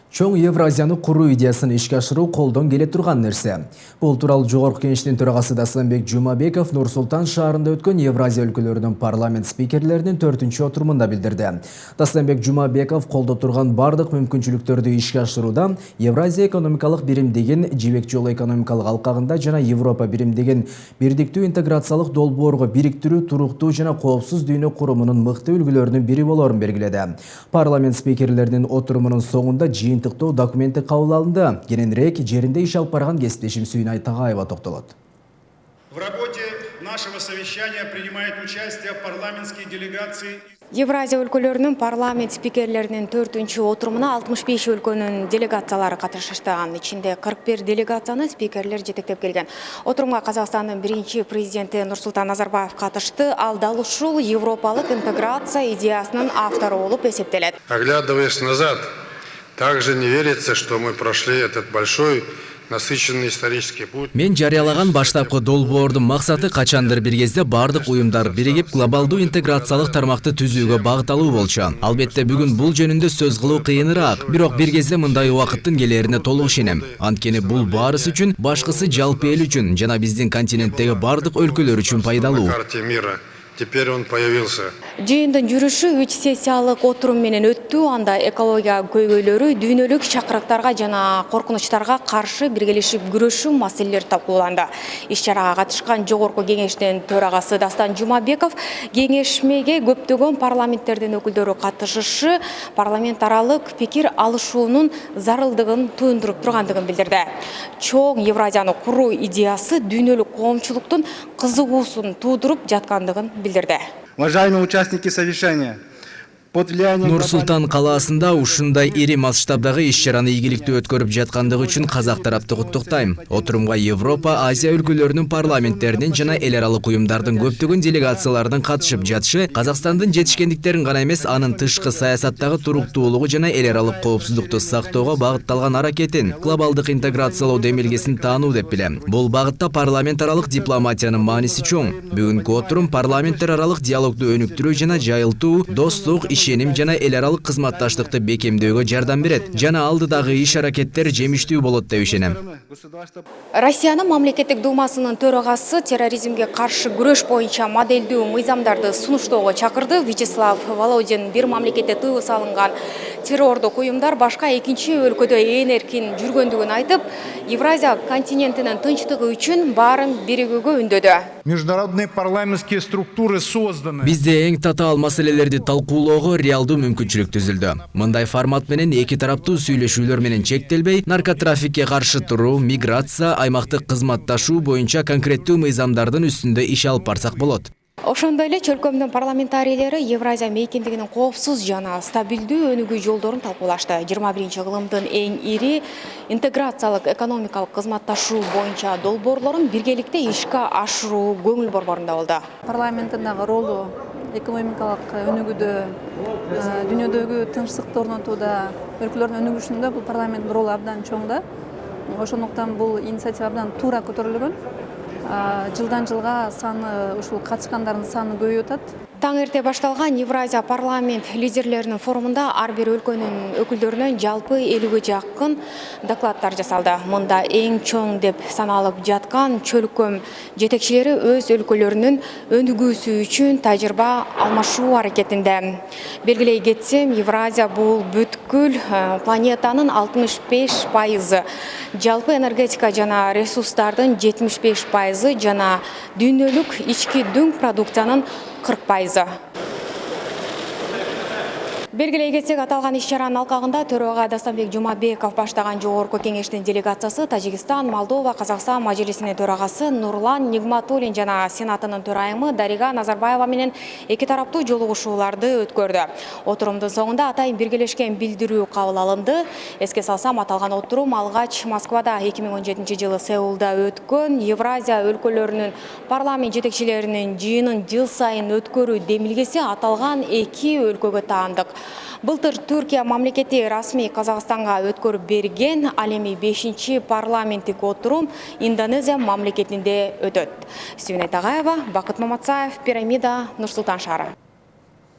Чоң Евразияны куруу идеясын ишке ашыруу колдон келе турган нерсе. Бул тууралуу Жогорку Кеңештин төрагасы Дастамбек Жумабеков Нур-Султан шаарында өткөн Евразия өлкөлөрүнүн парламент спикерлеринин 4-чү отурумунда билдирди. Дастамбек Жумабеков колдо турган бардык мүмкүнчүлүктөрдү ишке ашырууда Евразия экономикалык биримдигин Жибек жолу экономикалык алкагында жана Европа биримдигин бирдиктүү интеграциялык долбоорго бириктирүү, туруктуу жана коопсуз дүйнө курумунун мыкты үлгүлөрүнүн бири болорун белгиледи. Парламент спикерлеринин отурумунун соңунда жыйынтыктоо документи кабыл алынды. Кененирээк жеринде иш алып барган кесиптешим Сүйнай Тагаева токтолот. В работе нашего совещания принимает участие парламентские делегации. Евразия өлкөлөрүнүн парламент спикерлеринин 4-чү отурумуна 65 өлкөнүн делегациялары катышышты. Анын ичинде 41 делегацияны спикерлер жетектеп келген. Отурумга Казакстандын биринчи президенти Нурсултан Назарбаев катышты. Ал дал ушул европалык интеграция идеясынын автору болуп эсептелет. Оглядываясь назад, также не верится, что мы прошли этот большой насыщенный исторический путь. Мен жарыялаган баштапкы долбоордун максаты качандыр бир кезде бардык уюмдар биригип глобалдуу интеграциялык тармакты түзүүгө багытталуу болчу. Албетте бүгүн бул жөнүндө сөз кылуу кыйыныраак, бирок бир кезде мындай убакыттын келерине толук ишенем. Анткени бул баарыбыз үчүн, башкысы жалпы эл үчүн жана биздин континенттеги бардык өлкөлөр үчүн пайдалуу. На карте мира. Теперь он появился. Жыйындын жүрүшү 3 сессиялык отурум менен өттү. Анда экология көйгөйлөрү, дүйнөлүк чакырыктарга жана коркунучтарга каршы биргелешип күрөшүү маселелери талкууланды. Иш-чарага катышкан Жогорку Кеңештин төрагасы Дастан Жумабеков кеңешмеге көптөгөн парламенттердин өкүлдөрү катышышы парламент аралык пикир алышуунун зарылдыгын туюндуруп тургандыгын билдирди. Чоң Евразияны куруу идеясы дүйнөлүк коомчулуктун кызыгуусун туудуруп жаткандыгын билдирди. Уважаемые участники совещания, под влиянием Нур-Султан калаасында ушундай ири масштабдагы иш-чараны ийгиликтүү өткөрүп жаткандыгы үчүн казак тарапты куттуктайм. Отурумга Европа, Азия өлкөлөрүнүн парламенттеринин жана эл аралык уюмдардын көптөгөн делегацияларынын катышып жатышы Казакстандын жетишкендиктерин гана эмес, анын тышкы саясаттагы туруктуулугу жана эл аралык коопсуздукту сактоого багытталган аракетин, глобалдык интеграциялоо демилгесин таануу деп билем. Бул багытта парламент аралык дипломатиянын мааниси чоң. Бүгүнкү отурум парламенттер аралык диалогду өнүктүрүү жана жайылтуу, достук, ишеним жана эл аралык кызматташтыкты бекемдөөгө жардам берет. Жана алдыдагы иш-аракеттер жемиштүү болот деп ишенем. Россиянын мамлекеттик думасынын төрагасы терроризмге каршы күрөш боюнча модельдүү мыйзамдарды сунуштоого чакырды. Вячеслав Володин бир мамлекетте тыйыл салынган террордук уюмдар башка экинчи өлкөдө ээн эркин жүргөндүгүн айтып, Евразия континентинин тынчтыгы үчүн баарын биригүүгө үндөдү. Международные парламентские структуры созданы. Бизде эң татаал маселелерди талкуулоого реалдуу мүмкүнчүлүк түзүлдү. Мындай формат менен эки тараптуу сүйлөшүүлөр менен чектелбей, наркотрафикке каршы туруу, миграция, аймактык кызматташуу боюнча конкреттүү мыйзамдардын үстүндө иш алып барсак болот. Ошондой эле чөлкөмдүн парламентарийлери Евразия мейкиндигинин коопсуз жана стабилдүү өнүгүү жолдорун талкуулашты. 21-кылымдын эң ири интеграциялык экономикалык кызматташуу боюнча долбоорлорун биргеликте ишке ашыруу көңүл борборунда болду. Парламенттин дагы ролу экономикалык өнүгүүдө, дүйнөдөгү тынчтыкты орнотууда, өлкөлөрдүн өнүгүшүндө бул парламенттин ролу абдан чоң да. Ошондуктан бул инициатива абдан туура көтөрүлгөн. Жылдан жылга саны, ушул катышкандардын саны көбөйүп атат. Таң эрте башталган Евразия парламент лидерлеринин форумунда ар бир өлкөнүн өкүлдөрүнөн жалпы 50ге жакын докладдар жасалды. Мында эң чоң деп саналып жаткан чөлкөм жетекчилери өз өлкөлөрүнүн өнүгүүсү үчүн тажрыйба алмашуу аракетинде. Белгилей кетсем, Евразия бул бүткүл планетанын 65%, жалпы энергетика жана ресурстардын 75%, жана дүйнөлүк ички дүң продукциянын 40%. Белгилей кетсек, аталган иш-чаранын алкагында төрага Дастамбек Жумабеков баштаган Жогорку Кеңештин делегациясы Тажикстан, Молдова, Казакстан мажлисинин төрагасы Нурлан Нигматуллин жана Сенатынын төрайымы Дарига Назарбаева менен эки тараптуу жолугушууларды өткөрдү. Отурумдун соңунда атайын биргелешкен билдирүү кабыл алынды. Эске салсам, аталган отурум алгач Москвада 2017-жылы Сеулда өткөн Евразия өлкөлөрүнүн парламент жетекчилеринин жыйынын жыл сайын өткөрүү демилгеси аталган эки өлкөгө таандык. Былтыр Түркия мамлекети расмий Казакстанга өткөрүп берген, ал эми 5-чи парламенттик отурум Индонезия мамлекетинде өтөт. Сүйнай Тагаева, Бакыт Маматсаев, Пирамида, Нур-Султан шаары.